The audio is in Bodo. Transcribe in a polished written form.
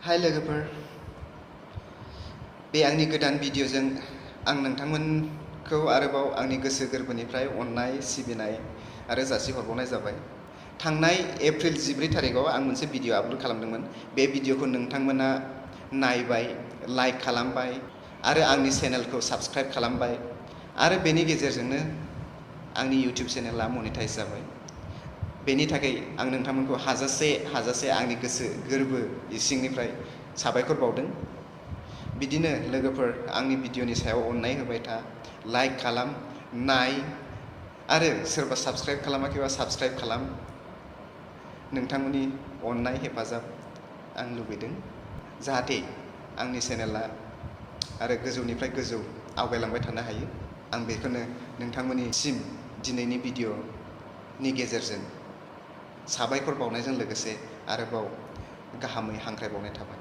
हाय लोगोफोर, बे आंनि गोदान भिडिअजों आं नोंथांमोनखौ आरोबाव आंनि गोसो गोरबोनिफ्राय अननाय सिबिनाय आरो जासिहरबावनाय जाबाय। थांनाय एप्रिल 14 थारिखआव आं मोनसे भिडिअ आपल'ड खालामदोंमोन। बे भिडिअखौ नोंथांमोना नायबाय, लाइक खालामबाय आरो आंनि चेनेलखौ साबस्क्राइब खालामबाय आरो बेनि गेजेरजोंनो आंनि इउटिउब चेनेला मनेटाइज जाबाय। बेनि थाखाय आं नोंथांमोनखौ हाजासे आंनि गोसो गोरबो इसिंनिफ्राय साबायखर बावदों। बिदिनो लोगोफोर आंनि भिडिअनि सायाव अननाय होबाय था, लाइक खालाम, नाय आरो सोरबा साबस्क्राइब खालामाखैबा साबस्क्राइब खालाम। नोंथांमोननि अननाय हेफाजाब आं लुबैदों, जाहाथे आंनि चेनेला आरो गोजौनिफ्राय गोजौ आवगायलांबाय थानो हायो। आं बेखौनो नोंथांमोननिसिम दिनैनि भिडिअनि गेजेरजों साबायखर बावनायजों लोगोसे आरोबाव गाहामै हांख्रायबावनाय थाबाय।